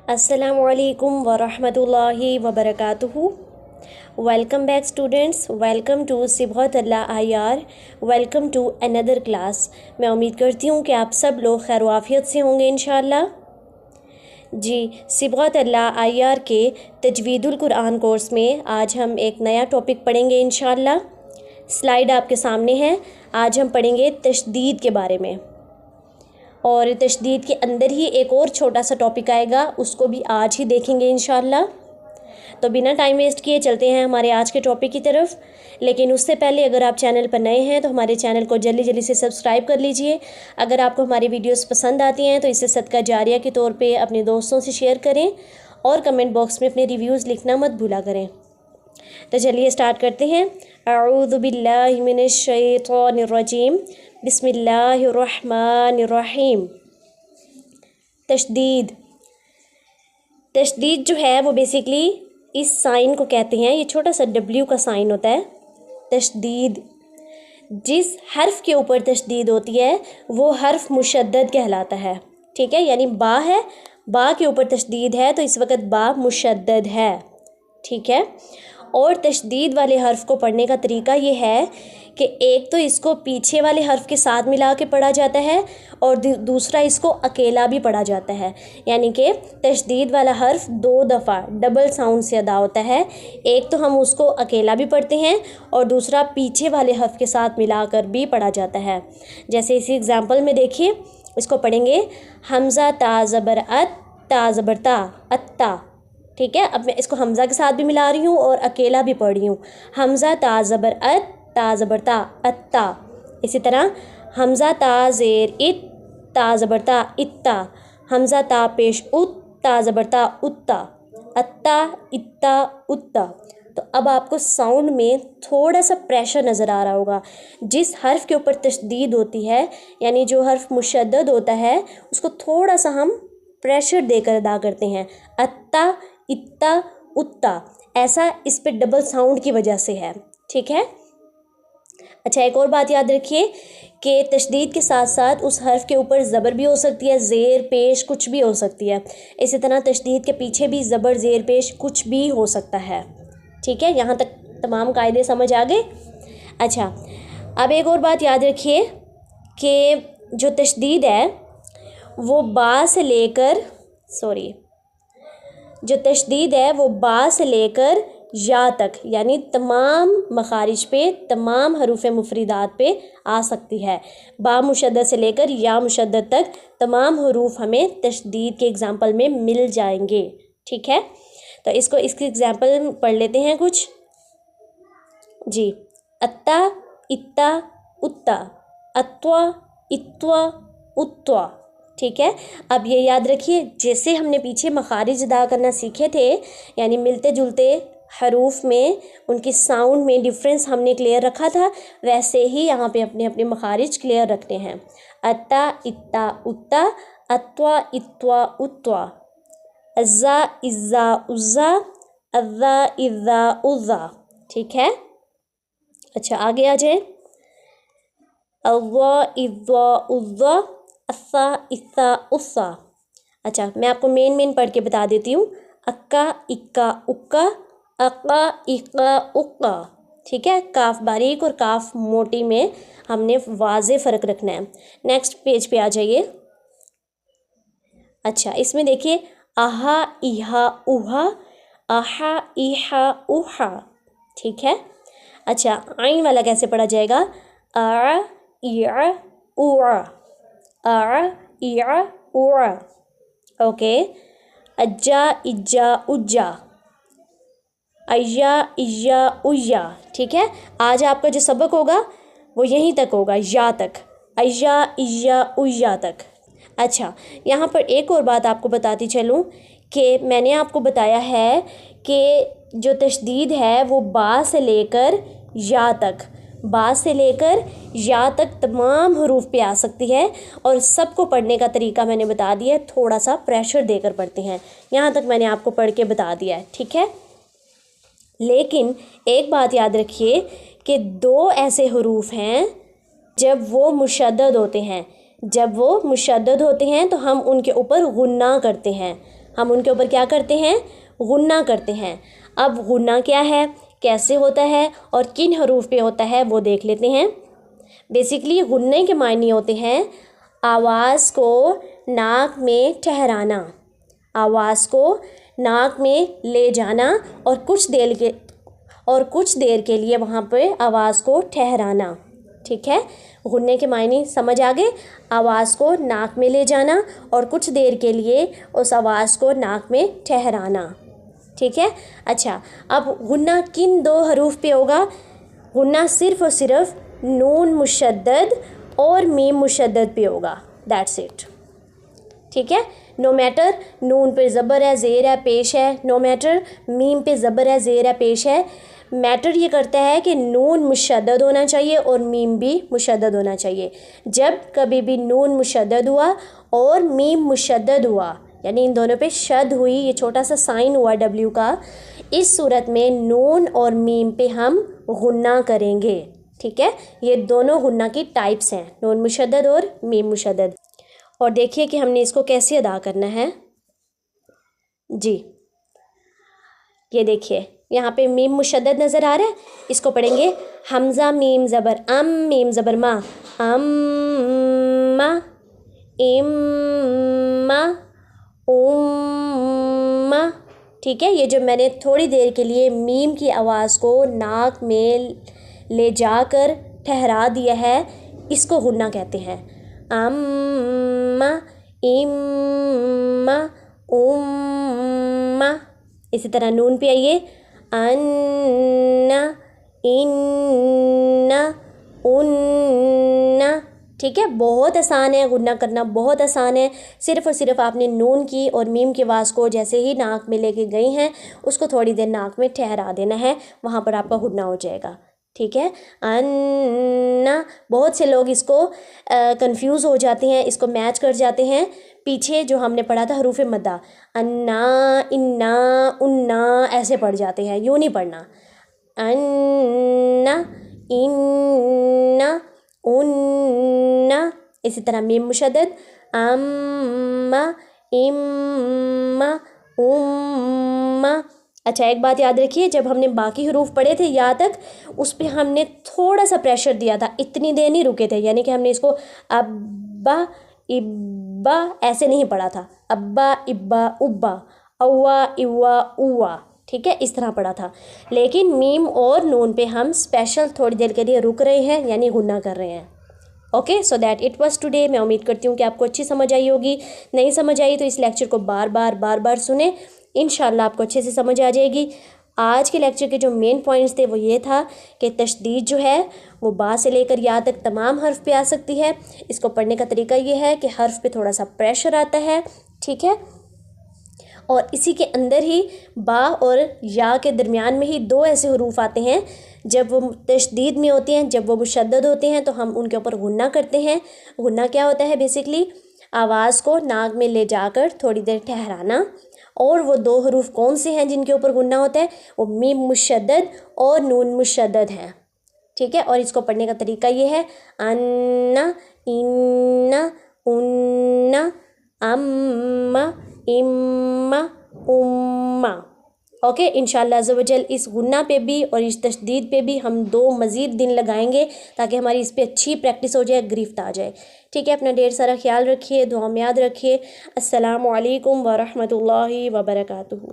अस्सलामुअलैकुम वरहमतुल्लाहि वबरकातुहू। Welcome back students, welcome to Sibghatullah IR, welcome to another class. मैं उम्मीद करती हूँ कि आप सब लोग खैर वाफियत से होंगे इंशाअल्लाह। जी, सिबगतल्लाह IR के तजवीदुल कुरान कोर्स में आज हम एक नया टॉपिक पढ़ेंगे इंशाअल्लाह। स्लाइड आपके सामने है। आज हम पढ़ेंगे तशदीद के बारे में, और तशदीद के अंदर ही एक और छोटा सा टॉपिक आएगा, उसको भी आज ही देखेंगे इंशाअल्लाह। तो बिना टाइम वेस्ट किए चलते हैं हमारे आज के टॉपिक की तरफ। लेकिन उससे पहले अगर आप चैनल पर नए हैं तो हमारे चैनल को जल्दी जल्दी से सब्सक्राइब कर लीजिए। अगर आपको हमारी वीडियोस पसंद आती हैं तो इसे सदका जारिया के तौर पे अपने दोस्तों से शेयर करें और कमेंट बॉक्स में अपने रिव्यूज़ लिखना मत भूला करें। तो चलिए स्टार्ट करते हैं। अऊज़ु बिल्लाहि मिनश शैतानिर रजीम, बिस्मिल्लाहिर्रहमानिर्रहीम। तशदीद जो है वो बेसिकली इस साइन को कहते हैं, ये छोटा सा W का साइन होता है। तशदीद, जिस हर्फ के ऊपर तशदीद होती है वो हर्फ मुशद्दद कहलाता है। ठीक है, यानी बा है, बा के ऊपर तशदीद है तो इस वक्त बा मुशद्दद है। ठीक है, और तशदीद वाले हर्फ को पढ़ने का तरीका ये है कि एक तो इसको पीछे वाले हर्फ के साथ मिला के पढ़ा जाता है और दूसरा इसको अकेला भी पढ़ा जाता है। यानी कि तशदीद वाला हर्फ 2 दफ़ा डबल साउंड से अदा होता है। एक तो हम उसको अकेला भी पढ़ते हैं और दूसरा पीछे वाले हर्फ के साथ मिलाकर भी पढ़ा जाता है। जैसे इसी एग्ज़ाम्पल में देखिए, इसको पढ़ेंगे हमज़ा ता ज़बर अत, ता ज़बर ता, अत्ता। ठीक है, अब मैं इसको हमज़ा के साथ भी मिला रही हूँ और अकेला भी पढ़ रही हूँ। हमज़ा ता ज़बर अत, ता ज़बर ता, अत्ता। इसी तरह हमज़ा ता ज़ेर इत, ता ज़बर ता, इत्ता। हमज़ा ता पेश उत, ता ज़बर ता, उत्ता। अत्ता, इत्ता, उत्ता। तो अब आपको साउंड में थोड़ा सा प्रेशर नज़र आ रहा होगा। जिस हर्फ के ऊपर तशदीद होती है, यानी जो हर्फ मुशद्दद होता है, उसको थोड़ा सा हम प्रेशर देकर अदा करते हैं। अत्ता, इत्ता, उत्ता, ऐसा इस पे डबल साउंड की वजह से है। ठीक है, अच्छा एक और बात याद रखिए कि तशदीद के साथ साथ उस हर्फ के ऊपर ज़बर भी हो सकती है, ज़ेर पेश कुछ भी हो सकती है। इसी तरह तशदीद के पीछे भी ज़बर ज़ेर पेश कुछ भी हो सकता है। ठीक है, यहाँ तक तमाम कायदे समझ आ गए। अच्छा, अब एक और बात याद रखिए कि जो तशदीद है वो बा से लेकर जो तशदीद है वो बा से लेकर या तक, यानी तमाम मखारिज पे, तमाम हरूफ मुफरिदात पे आ सकती है। बा मुशद्दद से लेकर या मुशद्दद तक तमाम हरूफ हमें तशदीद के एग्ज़ाम्पल में मिल जाएंगे। ठीक है, तो इसकी एग्ज़ाम्पल पढ़ लेते हैं कुछ। जी, अत्ता, इत्ता, उत्ता, अत्वा, इत्वा, उत्वा। ठीक है, अब ये याद रखिए, जैसे हमने पीछे मखारिज अदा करना सीखे थे, यानी मिलते जुलते हरूफ में उनकी साउंड में डिफरेंस हमने क्लियर रखा था, वैसे ही यहाँ पे अपने अपने मखारिज क्लियर रखते हैं। अत्ता, इत्ता, उत्ता, अत्वा, इत्वा, उत्वा। अज़्ज़ा, इज़्ज़ा, उज़्ज़ा, अज़्ज़ा, इज़्ज़ा, उज़्ज़ा। ठीक है, अच्छा आगे आ जाए। अव्वा, इज़्ज़ा, उज़्ज़ा, अस्सा, इस्सा, उस्सा। अच्छा, मैं आपको मेन पढ़ के बता देती हूँ। अक्का, इक्का, उक्का, अक्का, इक्का, उक्का। ठीक है, काफ बारीक और काफ मोटी में हमने वाज़े फ़र्क रखना है। नेक्स्ट पेज पे आ जाइए। अच्छा, इसमें देखिए आहा, इहा, उहा, आहा, इहा, उहा। ठीक है, अच्छा आइन वाला कैसे पढ़ा जाएगा? आ, इया, उआ, आ, इया, उआ। ओके, अज्जा, इज्जा, उज्जा, अय्या, इया, उय्या। ठीक है, आज आपका जो सबक होगा वो यहीं तक होगा, या तक, अय्या, इया, उय्या तक। अच्छा, यहाँ पर एक और बात आपको बताती चलूँ कि मैंने आपको बताया है कि जो तशदीद है वो बा से लेकर या तक, बा से लेकर या तक तमाम हरूफ पे आ सकती है, और सबको पढ़ने का तरीका मैंने बता दिया है। थोड़ा सा प्रेशर देकर पढ़ते हैं, यहाँ तक मैंने आपको पढ़ के बता दिया है। ठीक है, लेकिन एक बात याद रखिए कि 2 ऐसे हरूफ हैं जब वो मुशद्दद होते हैं, तो हम उनके ऊपर गुन्ना करते हैं, हम उनके ऊपर क्या करते हैं, गुन्ना करते हैं। अब गुन्ना क्या है, कैसे होता है और किन हरूफ पे होता है वो देख लेते हैं। बेसिकली गुन्ने के मायने होते हैं आवाज़ को नाक में ठहराना, आवाज़ को नाक में ले जाना और कुछ देर के लिए वहाँ पे आवाज़ को ठहराना। ठीक है, गुन्ने के मायने समझ आ गए, आवाज़ को नाक में ले जाना और कुछ देर के लिए उस आवाज़ को नाक में ठहराना। ठीक है, अच्छा अब गुन्ना किन दो हरूफ पे होगा, गुन्ना सिर्फ़ और सिर्फ नून मुशद्दद और मीम मुशद्दद पे होगा, दैट्स इट। ठीक है, नो मैटर नून पे ज़बर है, ज़ेर है, पेश है, नो मैटर मीम पे ज़बर है, ज़ेर है, पेश है। मैटर ये करता है कि नून मुशद्दद होना चाहिए और मीम भी मुशद्दद होना चाहिए। जब कभी भी नून मुशद्दद हुआ और मीम मुशद्दद हुआ, यानी इन दोनों पे शद हुई, ये छोटा सा साइन हुआ W का, इस सूरत में नून और मीम पे हम गुन्ना करेंगे। ठीक है, ये दोनों गुन्ना की टाइप्स हैं, नून मुशद्दद और मीम मुशद्दद। और देखिए कि हमने इसको कैसे अदा करना है जी। ये देखिए यहाँ पे मीम मुशद्दद नज़र आ रहा है, इसको पढ़ेंगे हमज़ा मीम ज़बर अम, मीम ज़बर मा, अम्मा, इम्मा, उम्मा। ठीक है, ये जो मैंने थोड़ी देर के लिए मीम की आवाज़ को नाक में ले जाकर ठहरा दिया है, इसको गुन्ना कहते हैं। अम्मा, इम्मा, उम्मा। इसी तरह नून पे आइए, अन्ना, इन्ना, उन्ना। ठीक है, बहुत आसान है गुन्ना करना, बहुत आसान है। सिर्फ़ और सिर्फ आपने नून की और मीम की आवाज़ को जैसे ही नाक में लेके गई हैं, उसको थोड़ी देर नाक में ठहरा देना है, वहाँ पर आपका गुन्ना हो जाएगा। ठीक है, अन्ना। बहुत से लोग इसको कंफ्यूज हो जाते हैं, इसको मैच कर जाते हैं पीछे जो हमने पढ़ा था हरूफ मद्दा, अन्ना, इन्ना, उन्ना, ऐसे पढ़ जाते हैं, यूँ नहीं पढ़ना। अन्ना, इन्ना, उन्ना। इसी तरह मीम मुशद्दद, अम्मा, इम्मा, उम्मा। अच्छा एक बात याद रखिए, जब हमने बाकी हरूफ पढ़े थे यहाँ तक, उस पर हमने थोड़ा सा प्रेशर दिया था, इतनी देर नहीं रुके थे, यानी कि हमने इसको अब्बा, इब्बा ऐसे नहीं पढ़ा था, अब्बा, इब्बा, उब्बा, अव्वा, इव्वा, उव्वा। ठीक है, इस तरह पढ़ा था। लेकिन मीम और नून पे हम स्पेशल थोड़ी देर के लिए रुक रहे हैं, यानी गुन्ना कर रहे हैं। Okay, so that it was today. मैं उम्मीद करती हूँ कि आपको अच्छी समझ आई होगी। नहीं समझ आई तो इस लेक्चर को बार बार सुने, इंशाल्लाह आपको अच्छे से समझ आ जाएगी। आज के लेक्चर के जो मेन पॉइंट्स थे वो ये था कि तशदीद जो है वो बा से लेकर या तक तमाम हर्फ पे आ सकती है। इसको पढ़ने का तरीका ये है कि हर्फ पे थोड़ा सा प्रेशर आता है। ठीक है, और इसी के अंदर ही बा और या के दरमियान में ही दो ऐसे हरूफ आते हैं, जब वो तशदीद में होते हैं, जब वो मुशद्दद होते हैं तो हम उनके ऊपर गुन्ना करते हैं। गुन्ना क्या होता है, बेसिकली आवाज़ को नाक में ले जाकर थोड़ी देर ठहराना। और वो दो हरूफ कौन से हैं जिनके ऊपर गुन्ना होता है, वो मीम मुशद्दद और नून मुशद्दद हैं। ठीक है, और इसको पढ़ने का तरीका ये है, अन्ना, इन्ना, उन्ना, अम्मा, इम्मा, उम्मा। ओके, इंशाअल्लाह अज़्ज़ व जल इस गुन्ना पे भी और इस तशदीद पे भी हम 2 मज़ीद दिन लगाएंगे ताकि हमारी इस पे अच्छी प्रैक्टिस हो जाए, गिरफ्त आ जाए। ठीक है, अपना ढेर सारा ख्याल रखिए, दुआ में याद रखिए। अस्सलामु अलैकुम व रहमतुल्लाहि व बरकातुहू।